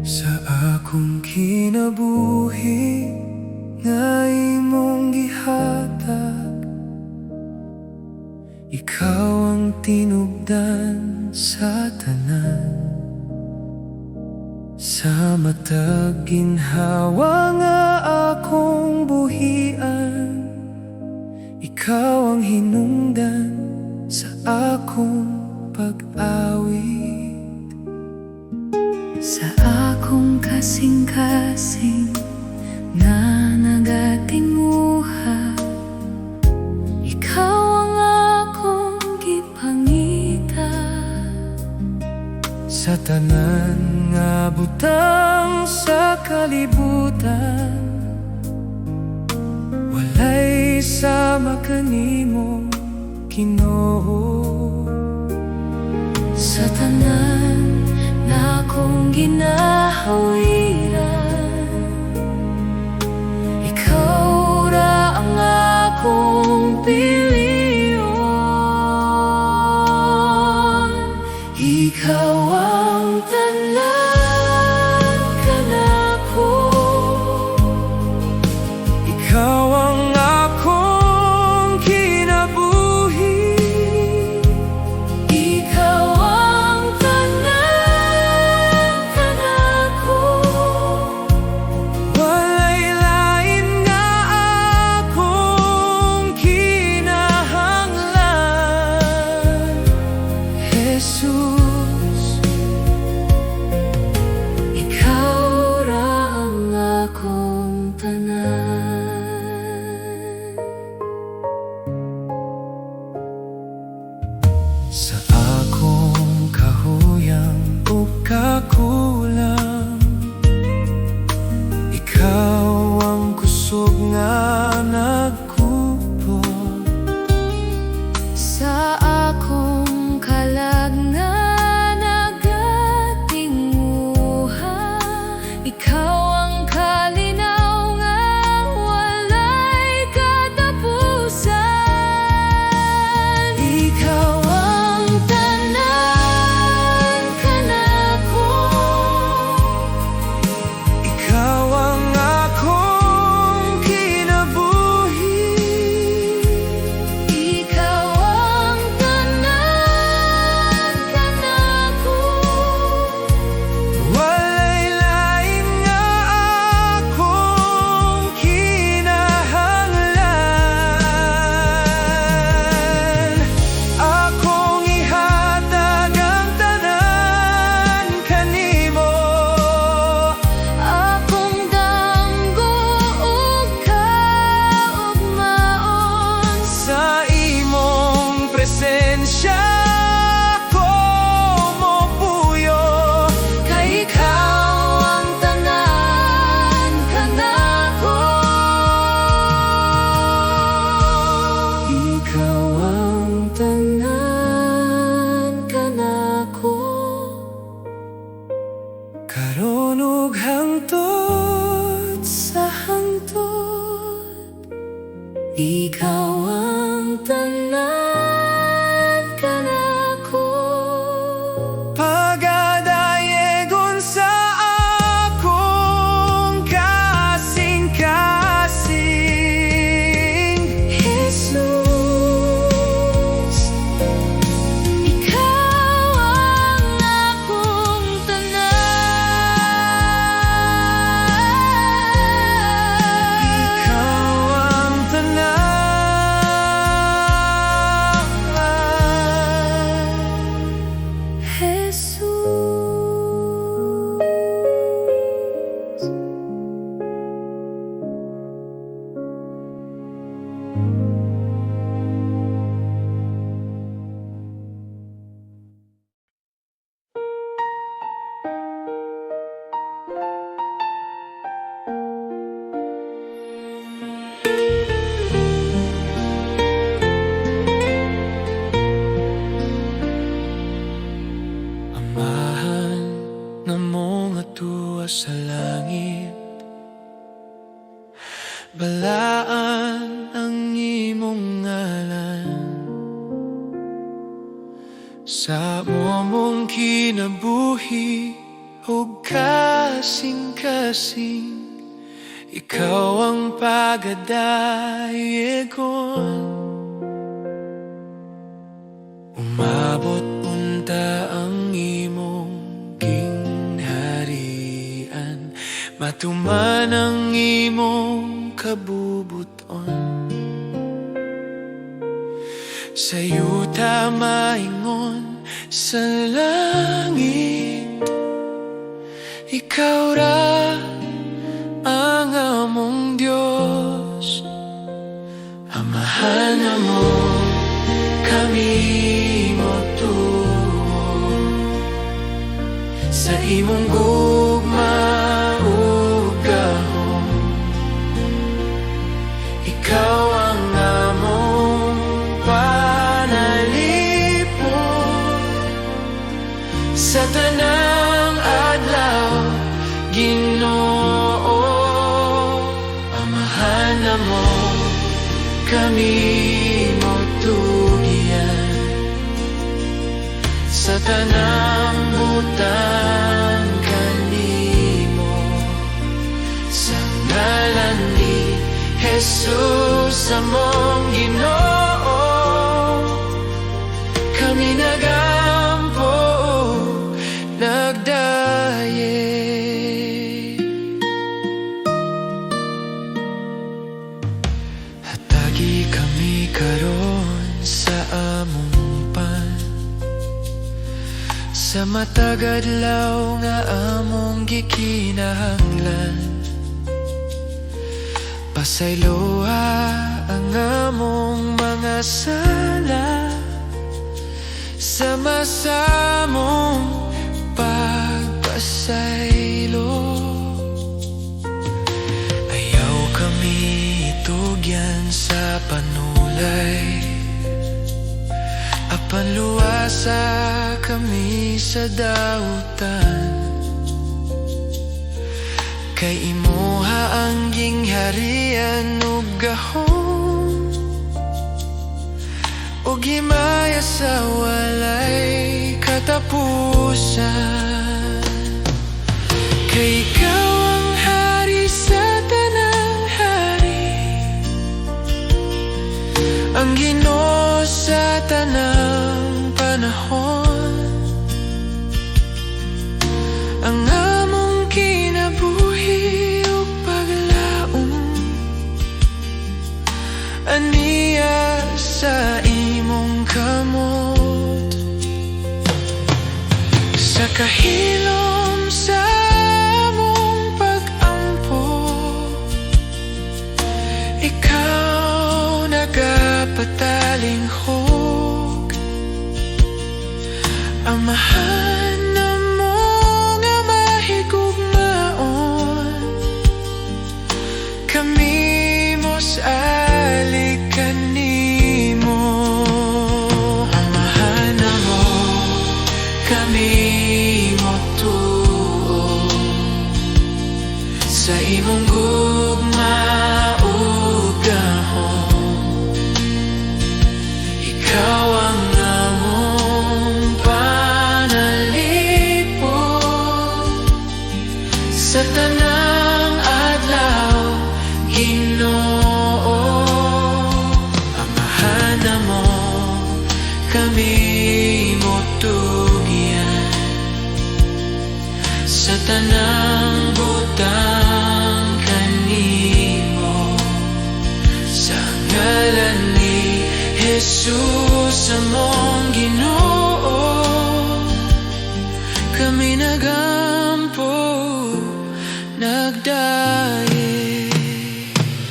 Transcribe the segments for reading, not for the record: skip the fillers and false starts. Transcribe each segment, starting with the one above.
Sa akong kinabuhi nga imong gihatag, ikaw ang tinubdan sa tanan. Sa matag ginhawa nga akong buhian, ikaw ang hinungdan sa akong pag-awit. Sa akong kasing-kasing na nagatinguha, ikaw ang akong gipangita. Sa tanan nga butang sa kalibutan, walay sama kanimo, Ginoo. Sa tanan na akong ginahawiran, ikaw ra ang akong piliyon. Ikaw ang tanan kanako, Ikaw ang akong kinabuhi. ikaw ang tanan kanako. Walay lain nga akong kinahanglan, Jesus. Ikaw ra ang akong tanan. Sa akong kahuyang o kakulang, ikaw ang kusog nga nagkupot. Sa akong kalag na nagatinguha, ikaw ang kalinaw nga walay katapusan. Ikaw ang Sa momong kinabuhi ug kasing-kasing, ikaw ang pagadayegon. Umabot punta ang imong ginharian, matuman ang imong kabubuton. Sa yuta maingon sa langit, ikaw ra ang among Diyos. Amahan na mo kami motuon sa imong gugma ug gahom. Ikaw ang among panalipon sa tanang adlaw, Ginoo. Amahan na mo kami motugian sa tanang butang kanimo, sa ngalan ni Jesus among Ginoo. Kami nagampo, nagdaye. Hatagi kami karon sa among pan, sa matag adlaw nga among gikinahanglan. Pasayloa ang among mga sala sa masamong pagpasaylo. Ayaw kami itugyan sa panulay, apan luwasa kami sa dautan. Kay imuha ang gingharian ug gahom, ug himaya sa walay katapusan. Kay ikaw ang hari sa tanang hari, ang Ginoo sa tanang panahon. Ang among kinabuhi ug paglaom, aniya sa imong kamot. Sa kahilom sa among pag-ampo, ikaw nagapatalingkog. Amahan na mo nga mahigugmaon, kami mos alikan nimo. Amahan na mo kami motuon sa imong gugma ug gahom. Ikaw ang among panalipon sa tanang adlaw, Ginoo. Amahan na mo kami motugian sa tanang butang kanimo, sa ngalan ni Jesus among Ginoo. Kami nagampo, nagdaye.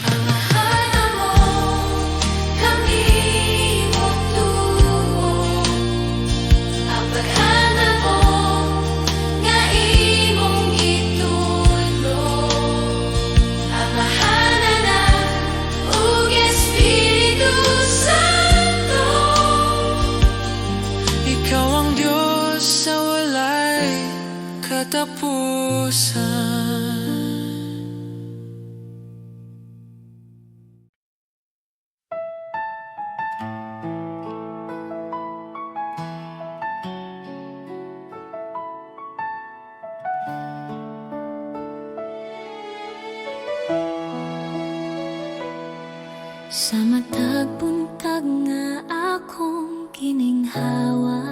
Amahan na mo kami motuon, ang paghana mo nga imong itudlo. Amahan na ug Espiritu Santo, Ikaw ang Diyos sa walay katapusan. Sa matag buntag nga akong gininghawa,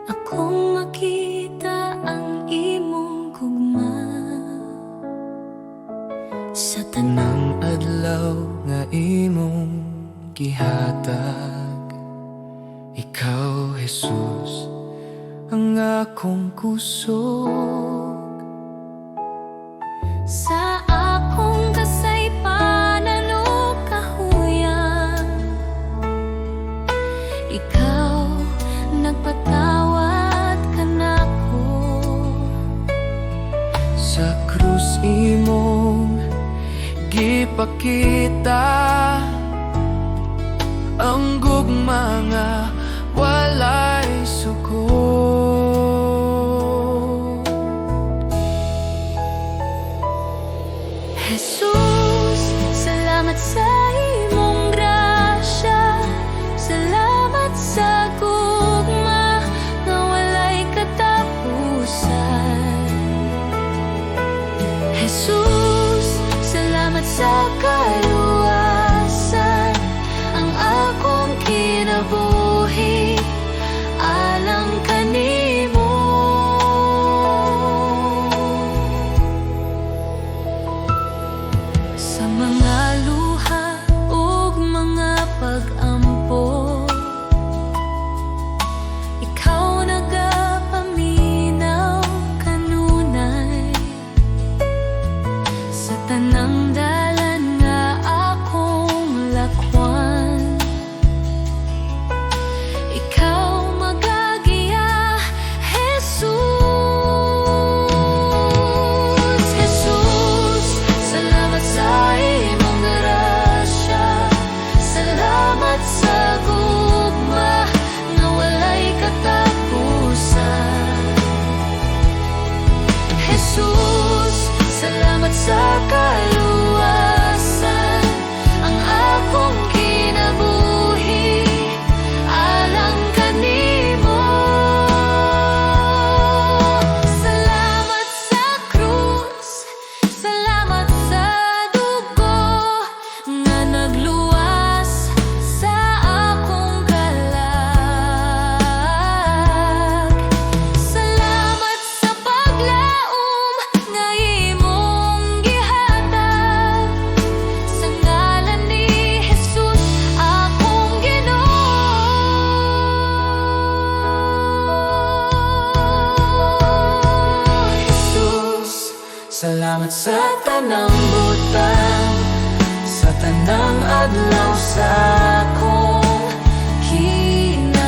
akong makita ang imong gugma. Sa Tanang adlaw nga imong gihatag, ikaw Jesus ang akong kusog. sa akong kasaypanan o kahuyang, ikaw nagpatawad kanako. Sa krus imong gipakita ang gugma nga walay suko. Jesus, salamat sa imong grasya, salamat sa gugma nga walay katapusan. Jesus, salamat sa kaluwasan, ang akong kinabuhi alang kanimo. Sa mga luha ug mga pag-ampo, ikaw nagapaminaw kanunay. Sa tanang dalan nga akong lakwan, ikaw magagiya, Jesus. Jesus, salamat sa imong grasya, salamat sa gugma nga walay katapusan. Jesus, salamat sa kaluwasan, ang akong kinabuhi alang kanimo. Salamat sa krus, salamat sa dugo nga nagluwas sa akong kalag. Salamat sa paglaom nga imong gihatag, sa ngalan ni Jesus akong Ginoo. Jesus, salamat sa tanang butang, sa tanang adlaw sa akong kinabuhi.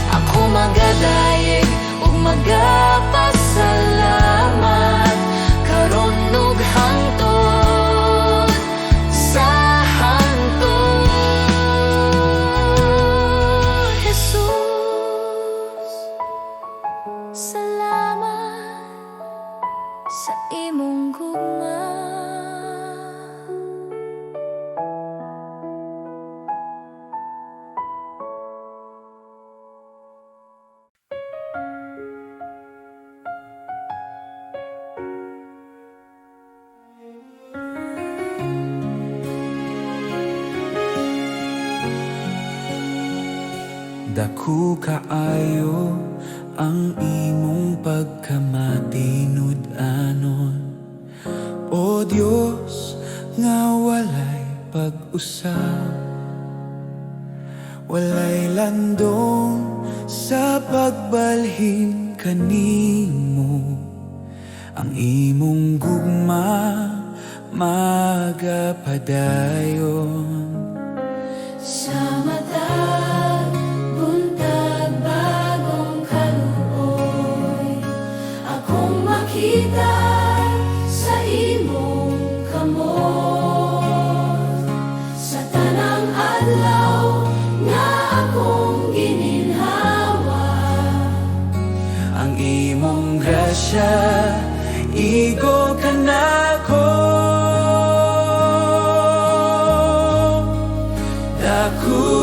Ako magadayeg ug magapasalamat karon ug hangtod sa hangtod. Jesus, salamat sa imong gugma. Dako kaayo ang imong pagkamatinud-anon, o Dios nga walay pag-usab, walay landong sa pagbalhin kanimo. Ang imong gugma magapadayon. Sa matag buntag bagong kaluoy, akong makita sa imong kamot. Sa tanang adlaw nga akong gininhawa, Ang imong grasya igo kanako. Dako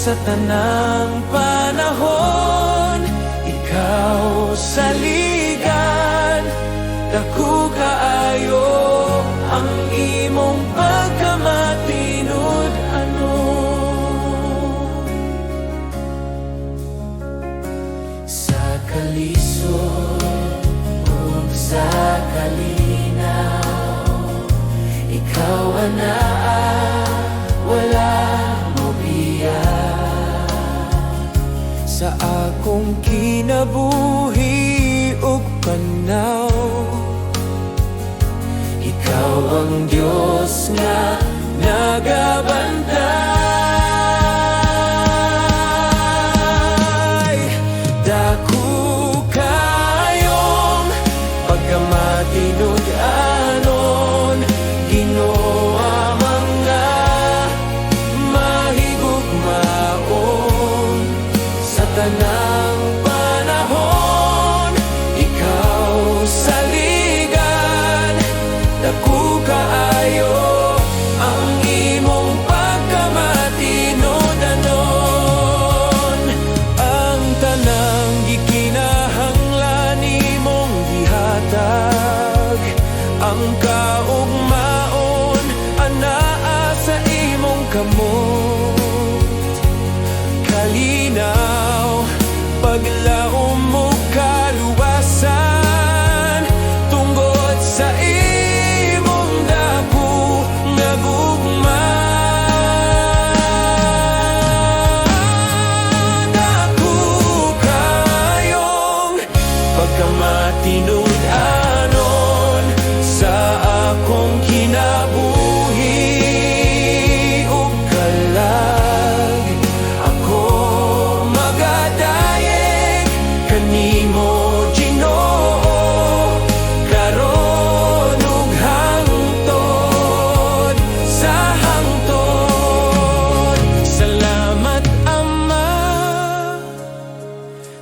sa tanang panahon. Ikaw saligan, dako kaayo ang imong pagkamatinud ano. Sa kalisod ug sa kalinaw, ikaw anaa, wala mo biyak. Sa akong kinabuhi ug panaw, ikaw ang Diyos nga nagabantay. Dako kayong pagkamatinud-anon, Ginoo, mga mahigugmaon. Sa tanang panahon, ikaw saligan, dako kaayo ang imong pagkamatinud-anon. Ang tanang gikinahanglan nimong gihatag, ang kaugmaon anaa sa imong kamot. Kalinaw, paglaom mo kaluwasan, tungod sa imong dako nga gugma. Dako kayong pagkamatinud-anon sa akong kinabuhi ug kalag. Ako magadayeg kanimo, Ginoo, karon ug hangtod sa hangtod. Salamat Ama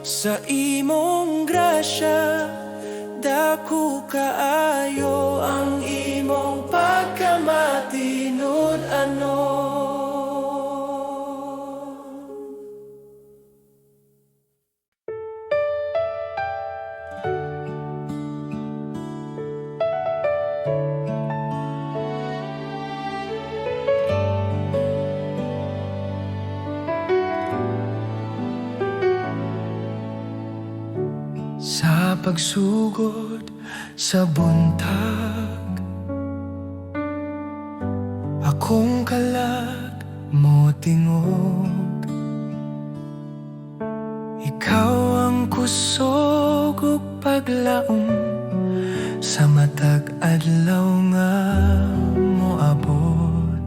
sa imong grasya, dako kaayo ang imong pagkamatinud-anon. Sa pagsugod sa buntag, akong kalag mo tingog. Ikaw ang kusog ug paglaom sa matag adlaw nga moabot.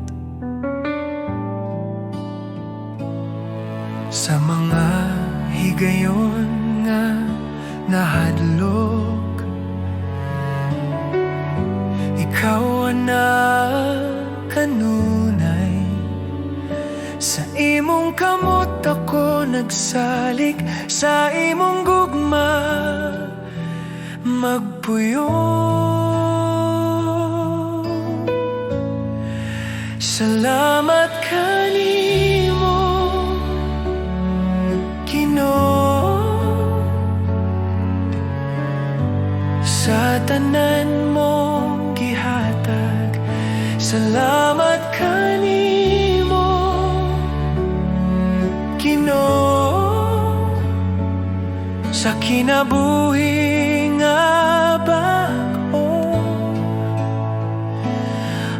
Sa mga higayon nga nahadlok, ikaw ana kanunay. Sa imong kamot ako nagsalik, sa imong gugma magpuyo. Salamat kanimo, Ginoo, sa tanan mong gihatag. Salamat kanimo, Ginoo, sa kinabuhi nga bag-o.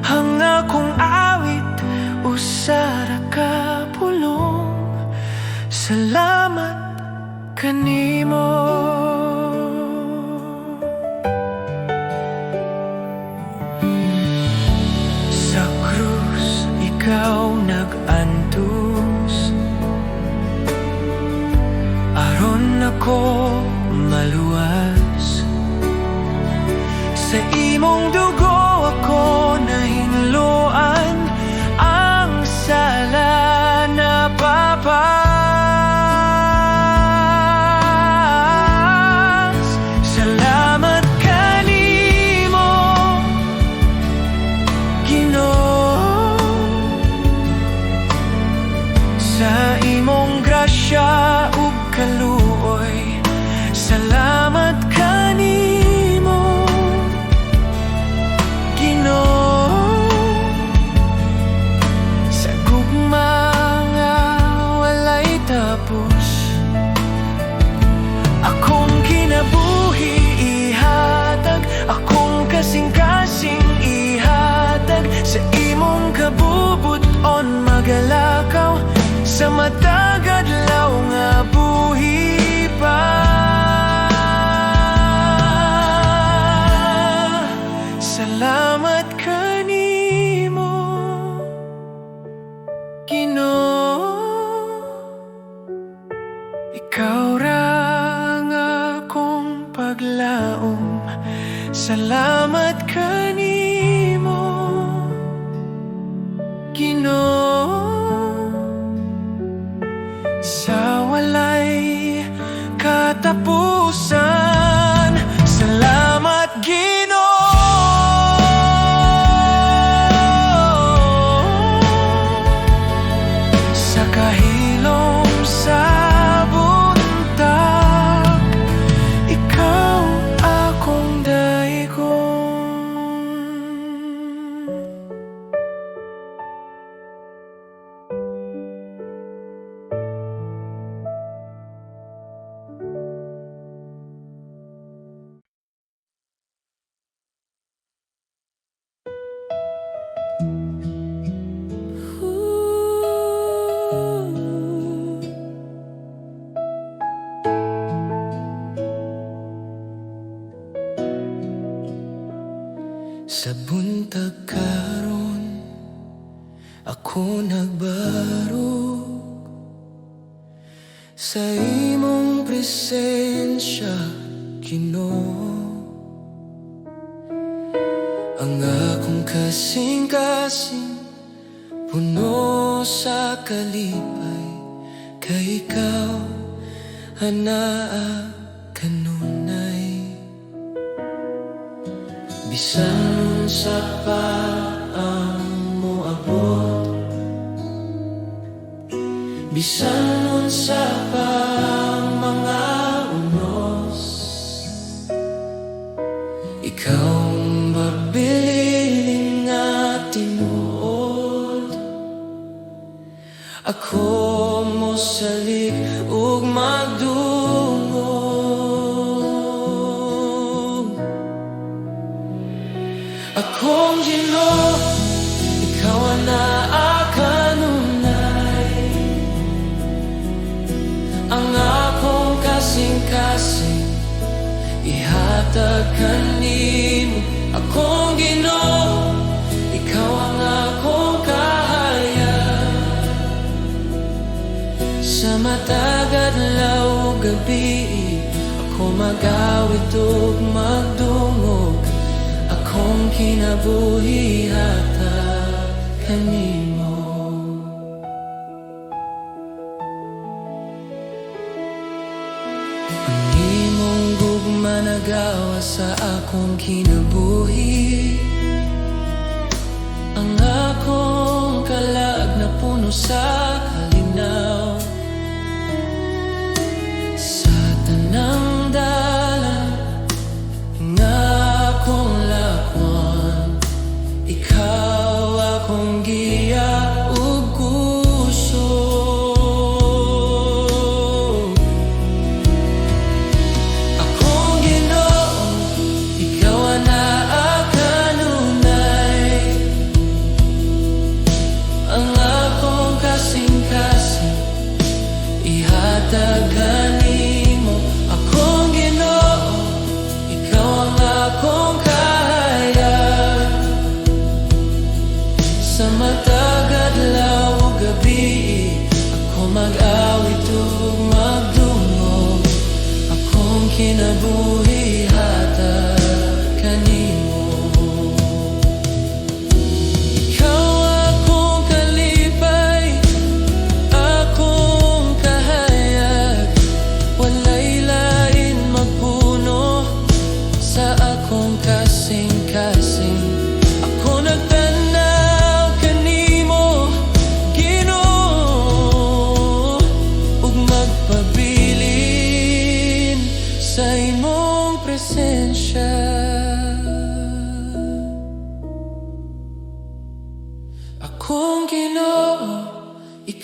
Ang akong awit usara ka pulong. Salamat kanimo. Sa krus ikaw nag-antos, aron ako maluwas. Sa imong dugo ako nahinluan, ang sala na papas. Salamat kanimo, Ginoo, Sa imong grasya ug kaluoy, salamat kanimo, Ginoo. Sa gugma nga walay tapos, akong kinabuhi ihatag, akong kasing-kasing ihatag. Sa imong kabubuton magalakaw, sa matag adlaw nga buhi pa. Salamat kanimo, Ginoo. Ikaw ra nga akong paglaom, salamat kanimo, Ginoo. Sa walay katapusan, salamat Ginoo. Sa kahilom sa buntag, ikaw akong daigon. Sa buntag karon, ako nagbarog sa imong presensya, Ginoo. Ang akong kasing-kasing puno sa kalipay, kay ikaw anaa kanunay. Bisan sa paang mo abot, bisan sa pang mga unos, ikaw ang mabiling nga tinuod. Ako mo salik ug magdungog. Akong Ginoo, ikaw ang naakanunay. Ang akong kasing-kasing ihatag kanimo. Akong Ginoo, ikaw ang akong kahayag. Sa matag adlaw gabi, ako mag-awit ug magdungog. Akong kinabuhi hatag kanimo. Ang imong gugma nagawa sa akong kinabuhi. Ang akong kalag na puno sa kalinaw. Sa tanang dalan nga akong lakwan, ikaw akong giya ug kusog. Akong Ginoo, ikaw ang naakanunay. Ang akong kasing-kasing ihatag kanimo. Akong Ginoo, ikaw ang akong kahayag. Sa matag adlaw ug gabi, ako mag-awit ug magdungog. Akong kinabuhi hatag kanimo. Ikaw akong kalipay, akong kahayag. Walay lain magpuno sa akong kasing-kasing. Ako nagtanaw kanimo, Ginoo.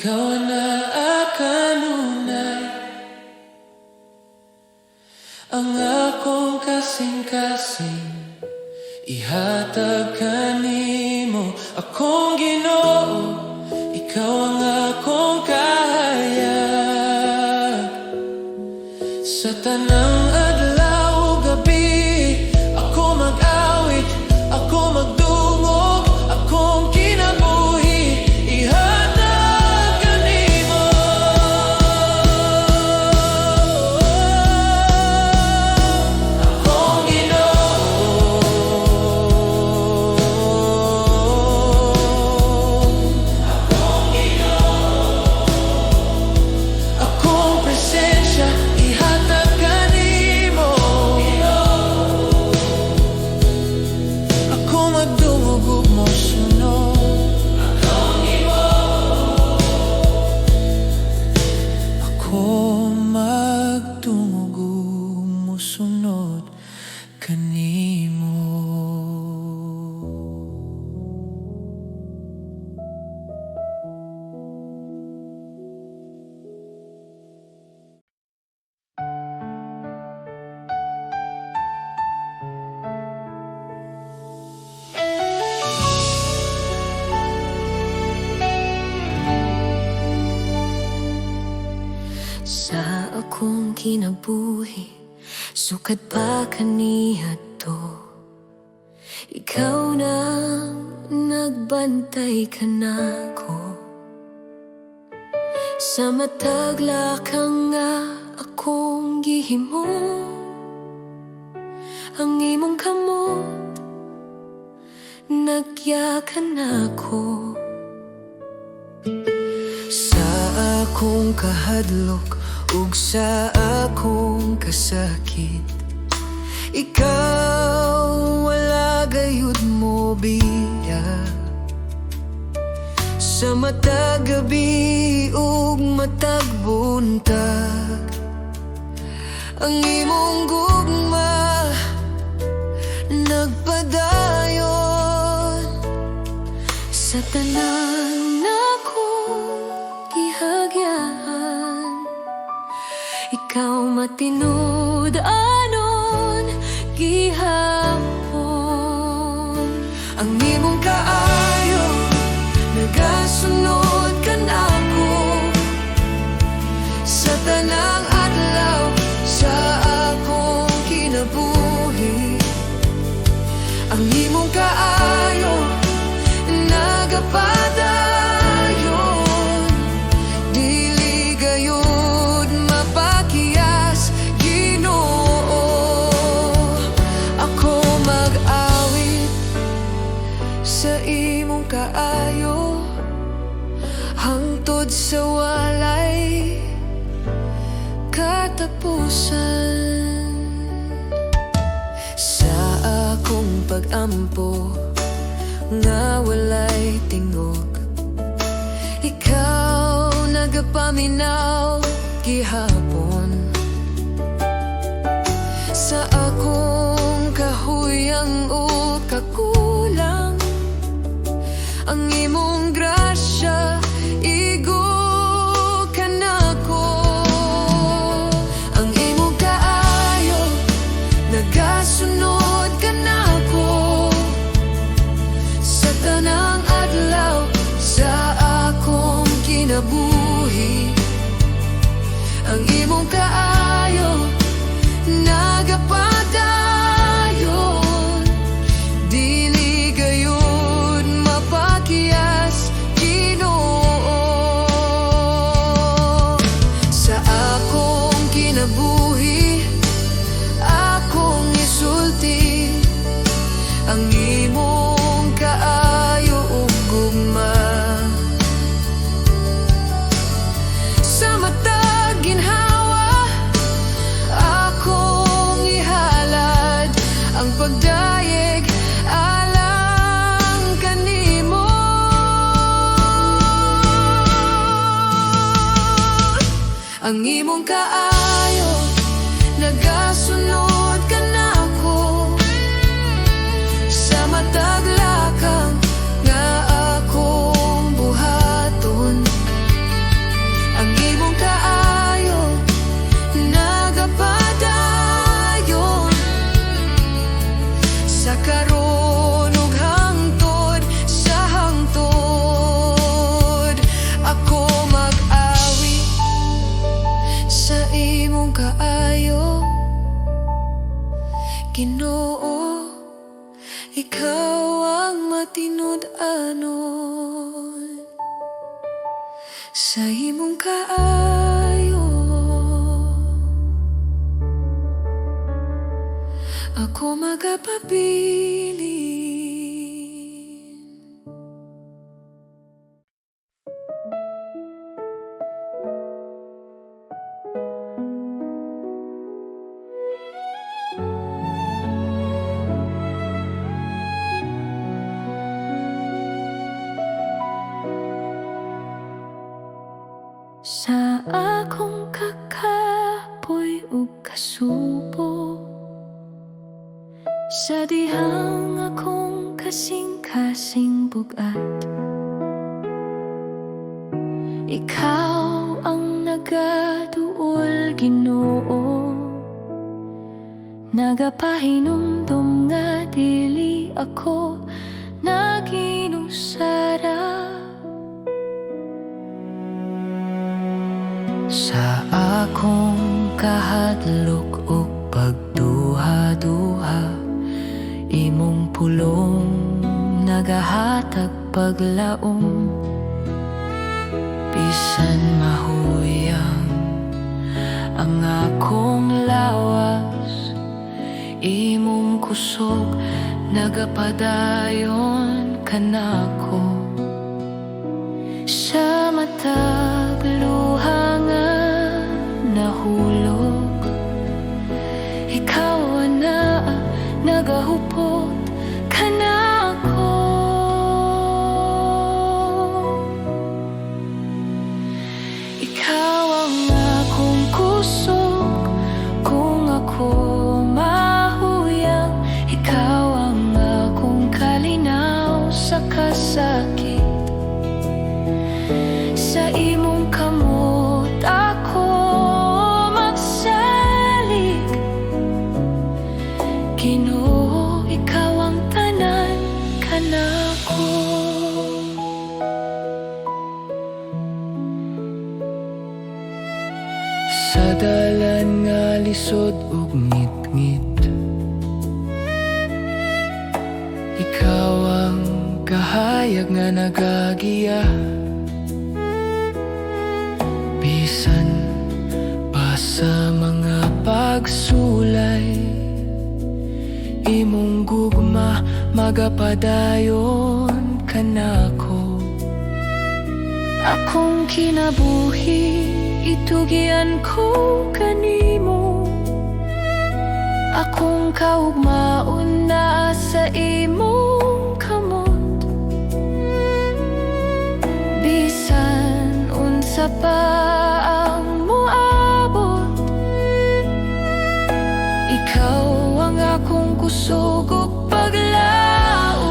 ikaw na kanunay. Ang akong kasing-kasing ihatag kanimo, akong Ginoo, ikaw ang akong kahayag. Sa tanang adlaw ug gabi, ako mag-awit, ako magdungog, akong kinabuhi ihatag kanimo. Akong Ginoo, akong presensya ihatag kanimo. Ako magdungog ug mosunod. Ako magdungog ug mosunod kanimo. Sa akong kinabuhi, sukad pa kaniya to. Ikaw na nagbantay ka nako. Sa matag lakang nga akong gihimo, ang imong kamot nagyakan ako. Sa akong kahadlok ug sa akong kasakit, ikaw wala gayud mo biya. Sa matag gabi ug matag buntag, ang imong gugma nagpadayon. Sa tanan akong gihagyan, ikaw matinud anon gihapon. Ang imong kaayo nagasunod ka nako. Sa tanang adlaw sa akong kinabuhi, ang imong kaayo nagapadayon. Dili gayud mapakiyas, Ginoo. Ako mag-awit sa imong kaayo hangtod sa walay katapusan. Sa akong pag-ampo nga walay tingog, ikaw nagapaminaw gihapon. Sa akong kahuyang o kakulang, ang imong grasya igo ka nako. Ang imong kaayo nagasunod ka nako. Sa tanang adlaw sa akong kinabuhi, ang imong kaayo nagapadayon. Dili gayud mapakiyas, Ginoo. Sa akong kinabuhi, akong isulti ang imong kaayo ug gugma. Sa matag ginhawa akong ihalad ang pagdayeg alang kanimo. Ang imong kaayo nagasunod ka nako. Sa matag lakang nga akong buhaton, Ginoo, ikaw ang matinud-anon sa imong kaayo. Ako magapabilin. Sa akong kakapoy ug kasubo, sa dihang akong kasing-kasing bugat, ikaw ang nagaduol, Ginoo. Nagapahinumdum nga dili ako naginusara. Sa akong kahadlok ug pagduha-duha, imong pulong nagahatag paglaom. Bisan mahuyang ang akong lawas, imong kusog nagapadayon kanako. Sa matag luha nga nahulog, ikaw na nagahupot kanako. Ikaw ang akong kusog kung ako mahuyang, ikaw ang akong kalinaw sa kasakit. Sa imong kamot ako magsalig, Ginoo, ikaw ang tanan kanako. Sa dalan nga lisod ug ngit-ngit, ikaw ang kahayag nga nagagiya. Bisan pa sa mga pagsulay, imong gugma magapadayon kanako. Akong kinabuhi itugian ko kanimo, akong kaugmaon na sa imong kamot. Bisan unsa pa ang moabot, ikaw ang akong kusog ug paglaom.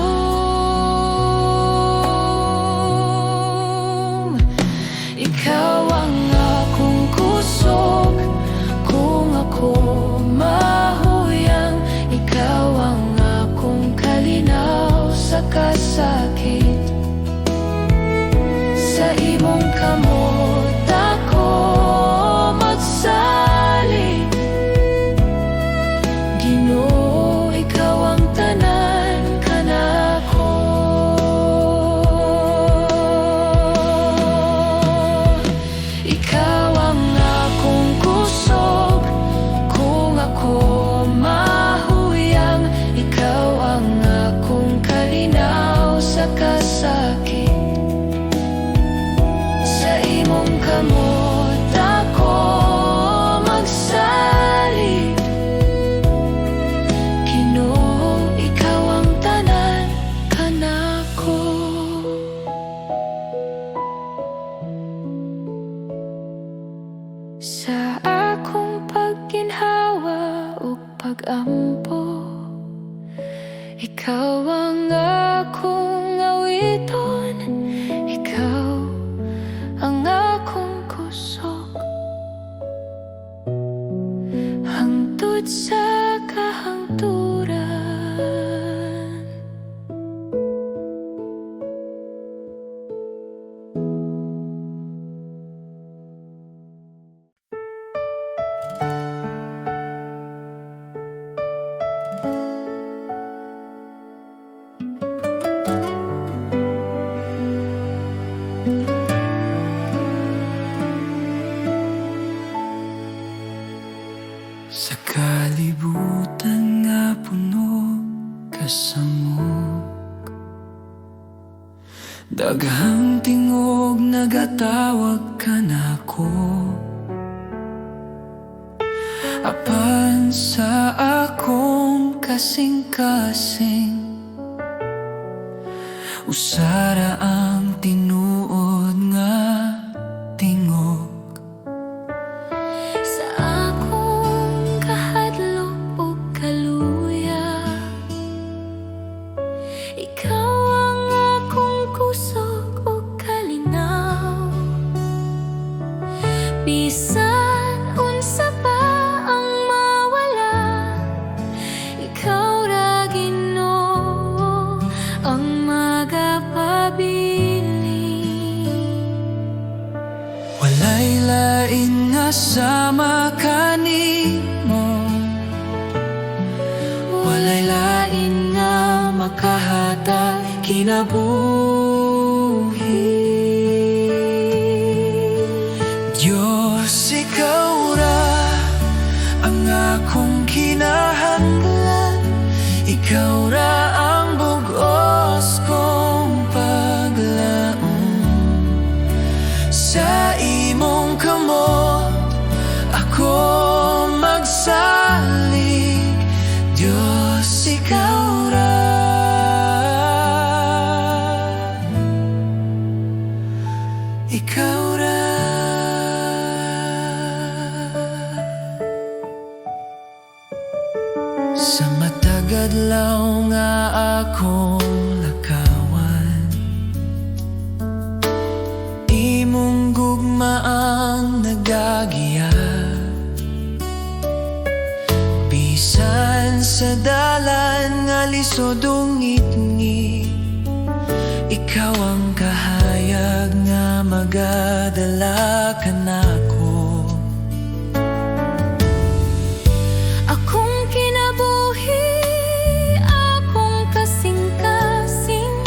Ikaw ang akong kusog kung ako mahuyang, ikaw ang akong kalinaw sa kasakit. Sa imong kamot ako magsalig, Ginoo, ikaw ang tanan kanako. Ikaw ang akong kusog kung ako mahuyang, ikaw ang akong kalinaw sa kasakit. Sa imong kamot ako magsalig, Ginoo, ikaw ang tanan kanako. Sa akong pagginhawa ug pag-ampo, ikaw ang akong awiton, ikaw ang akong kusog hangtod sa kahangturan. Sa kalibutan nga puno kasamok, daghang tingog nagatawag ka nako. Apan sa akong kasing-kasing, usara ang tinuod nga tingog. Sa akong kahadlok o kaluya, ikaw ang akong kusog o kalinaw. Bisan unsa pa ang mawala, ikaw ra Ginoo ang Walay lain nga sama kanimo, walay lain nga makahatag kinabuhi. Diyos, ikaw ra ang akong kinahanglan, ikaw ra ang bugos kong paglaom. Sa imong kamot ako magsalig, Diyos, ikaw ra. Ikaw ra. Sa matagadlaw nga akong lakawan, imong gugma ang nagagiya. Bisan sa dalan nga lisod o ngit-ngit, ikaw ang kahayag nga magadala ka nako. akong kinabuhi, akong kasing-kasing,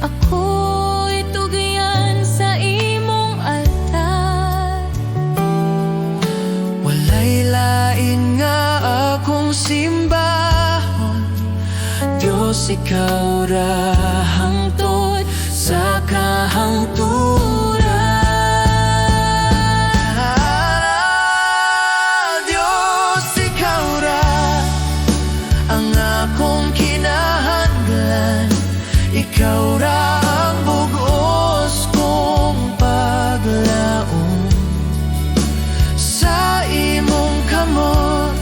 ako'y tugyan sa imong altar. Walay lain nga akong simbahon, Diyos, ikaw ra hangtod sa kahangturan. Diyos, ikaw ra ang akong kinahanglan, ikaw ra ang bugos kong paglaom. Sa imong kamot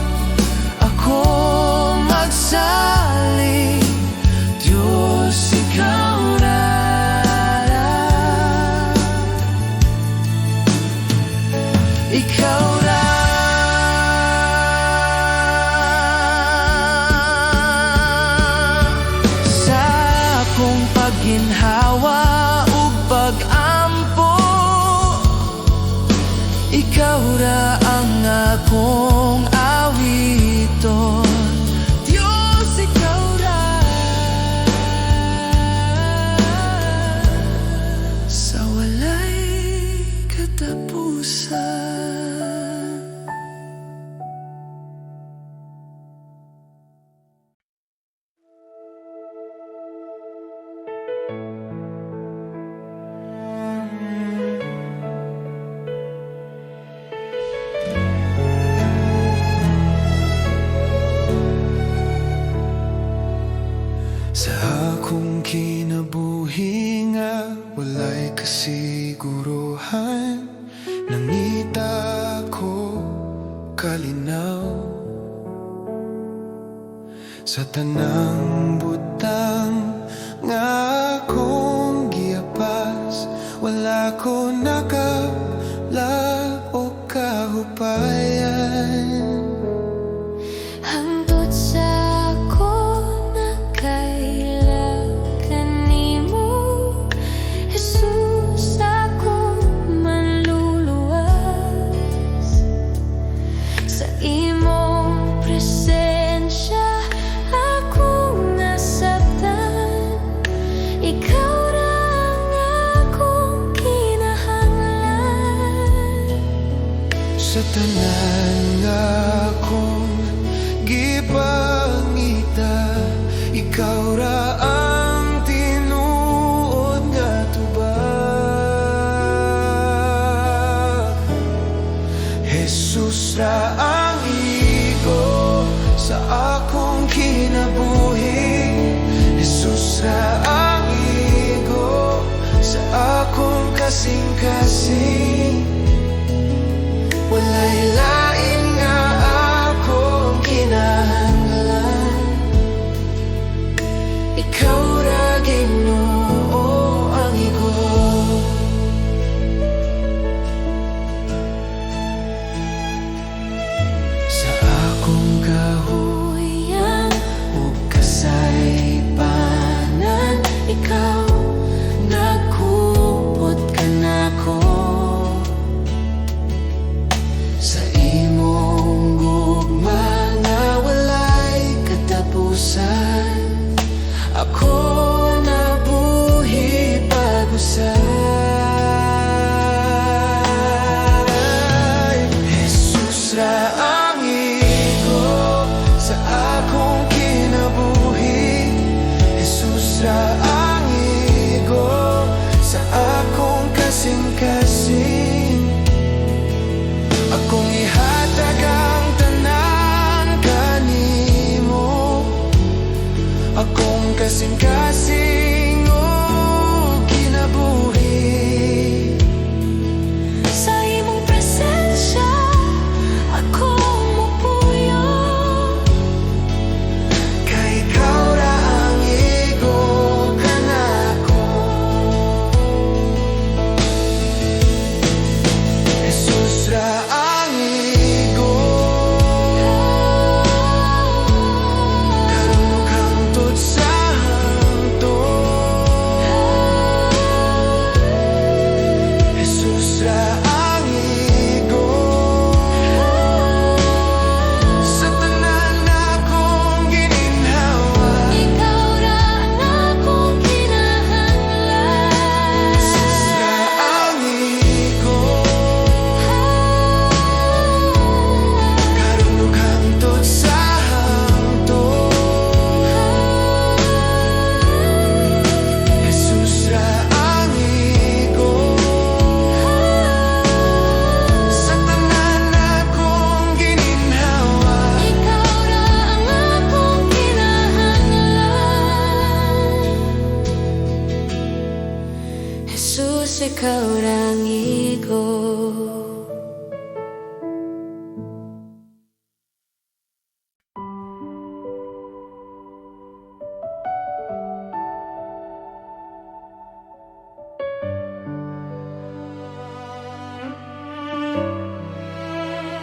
ako magsalig, Diyos, ikaw ra. Ikaw ra. Sa akong pagginhawa ug pag-ampo, ikaw ra ang akong awiton. Diyos, ikaw ra. Sa walay katapusan. Sa akong kinabuhi nga walay kasiguruhan, nangita ko kalinaw. Sa tanang butang nga akong giapas, wala ko nakablag o kahupayan. Hangtod sa ako nakailag kanimo, Jesus, akong manluluwas. Sa imong presensya akong nasabtan, ikaw ra ang akong kinahanglan. sa tanan nga akong gipangita, ikaw ra ang tinuod nga tubag. Jesus ra ang igo sa akong kinabuhi, Jesus ra ang igo sa akong kasing-kasing. Walay lain nga akong kinahanglan, ikaw ra Ginoo ang igo. Sa akong kahuyan ug kasaypanan, ikaw nagkupot ka nako. Sa imong gugma nga walay katapusan, ako nabuhi pag-usay. Jesus ra ang igo sa akong kinabuhi, Jesus ra ang igo sa akong kasing-kasing. Akong ihatag ang tanan kanimo, akong kasing-kasing o kinabuhi. Sa imong presensya akong mupuyo, Kay ikaw ra ang igo ka nako. Jesus ra ang igo, karon ug hangtod sa hangtod. Jesus ra ang igo sa tanan akong gininhawa, ikaw ra ang akong kinahanglan. Jesus ra ang igo, karon ug hangtod sa hangtod. Jesus ra ang igo sa tanan akong gininhawa, Ikaw ra ang akong kinahanglan. Jesus, ikaw ra ang igo.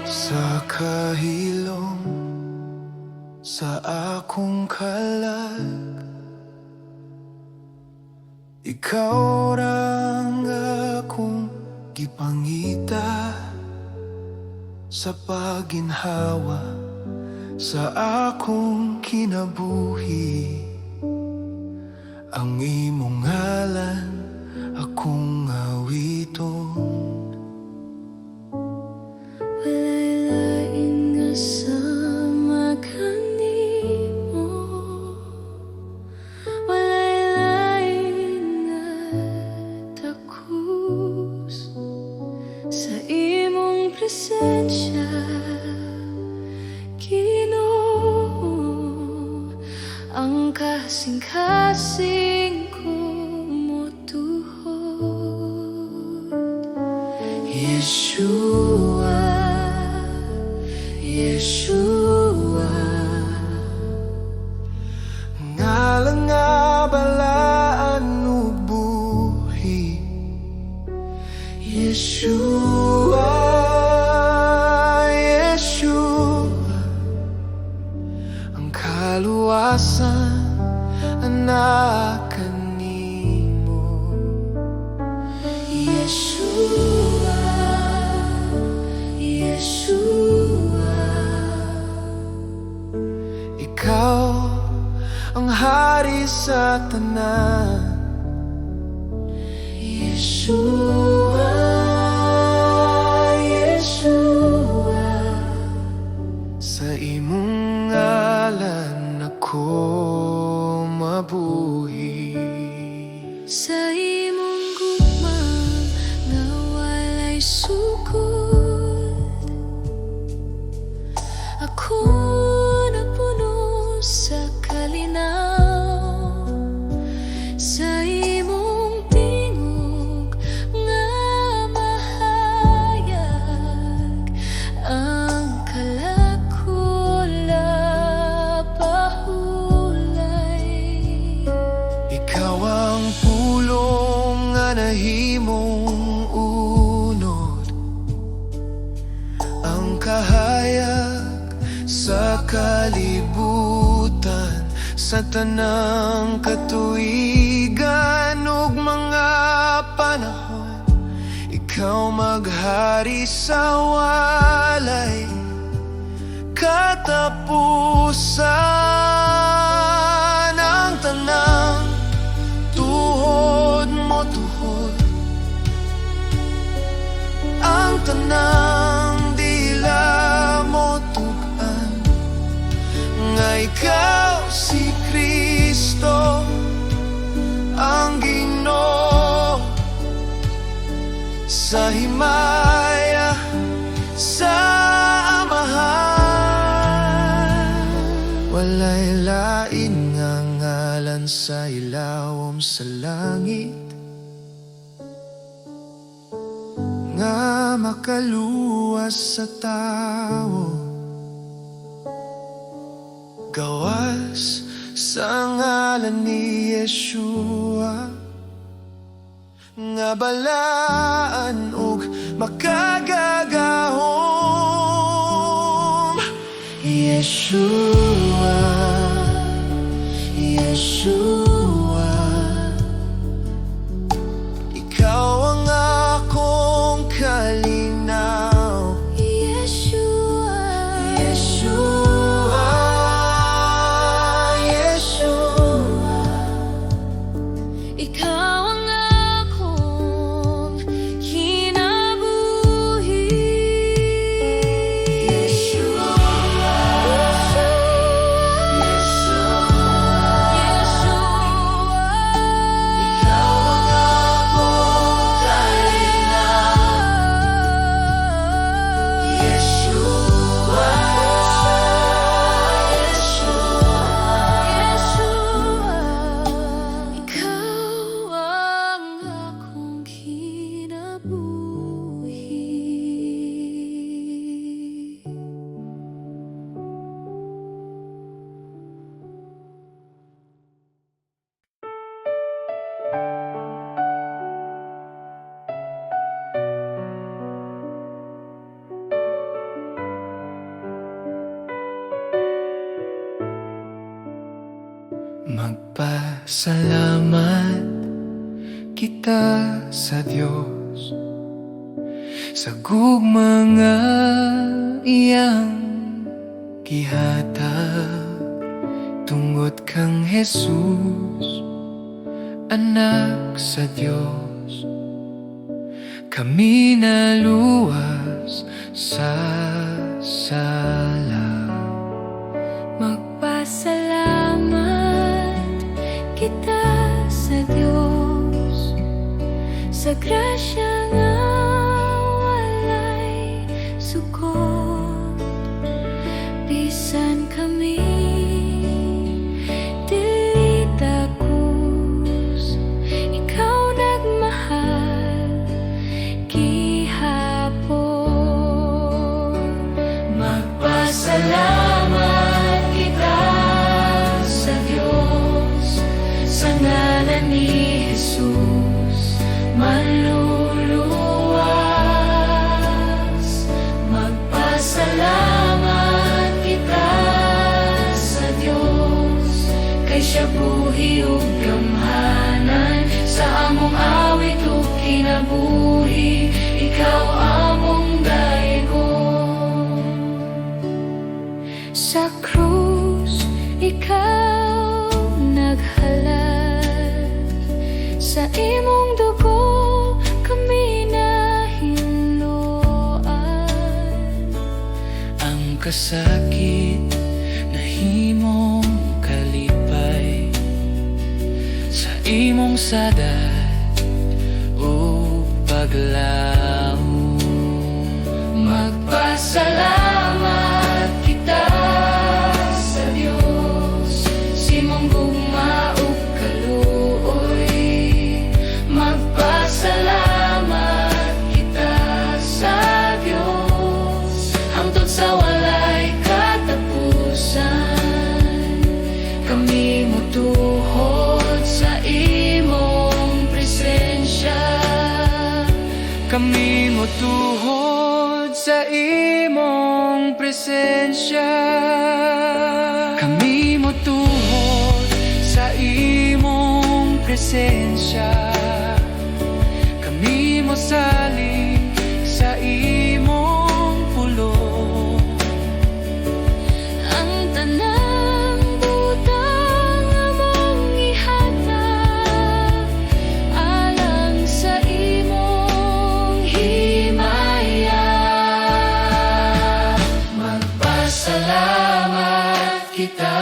sa kahilom sa akong kalag, ikaw ra ang akong gipangita, sa paginhawa sa akong kinabuhi. Ang imong ngalan akong awiton, Walay lain nga sama kanimo, walay lain nga takos sa imong presensya, Ginoo, ang kasing-kasing ko motuhod. Yeshua, Yeshua, ngalan nga balaan ug buhi. Yeshua, Yeshua, ang kaluwasan anak kanimo. Yeshua, Yeshua, ikaw ang hari sa tanan. Yeshua, Yeshua, kalibutan, sa tanang katuigan ug mga panahon, ikaw maghari sa walay katapusan. Ang tanang tuhod mo tuhod, ang tanang dila mo tugan, nga ikaw si Kristo ang Ginoo sa himaya sa amahan. Walay lain nga ngalan sa ilawom sa langit nga makaluwas sa tao, gawas sa ngalan ni Yeshua, nga balaan ug makagagahom. Yeshua, Yeshua, ikaw ang akong kalinaw. Yeshua, Yeshua, Yeshua, ikaw ang akong kinabuhi. Yeshua, ikaw ang akong kalinaw. Yeshua, ikaw ang akong kinabuhi. Magpasalamat kita sa Diyos sa gugmanga iyang gihatag, tungod kang Jesus, anak sa Diyos. Kami naluwas sa sala. Magpasalamat kita sa Diyos sa grasya nga walay sukot. Bisan kami dili takus, ikaw nagmahal gihapon. Magpasalamat kita sa Diyos sa ngalan ni Jesus, manluluwas. Magpasalamat kita sa Diyos, kay siya buhi ug gamhanan sa among awit ug kinabuhi. Ikaw among daygon sa krus, ikaw naghalal. Sa imong dugo kami nahinluan. Ang kasakit na himong kalipay sa imong sadat o paglaom. Magpasalamat kita sa Diyos, simong gugma ug kaluoy. Magpasalamat kita sa Diyos hangtod sa walay katapusan. Kami motuhod sa imong presensya. Kami motuhod sa imong presensya. presensya. Kami mo saling sa imong pulong. Ang tanang butang among ihatag alang sa imong himaya. Magpasalamat kita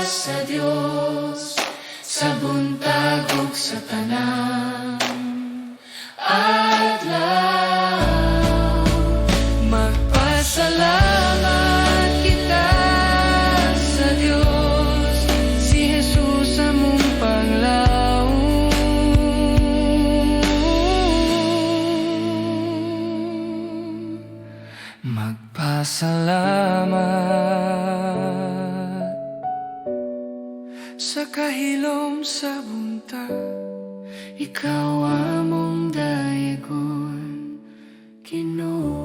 sa Dios sa buntag ug sa tanang adlaw. Magpasalamat kita sa Diyos, si Jesus among panglaw. Magpasalamat sa kahilom sa buntag, Ikaw among dayagon, Ginoo.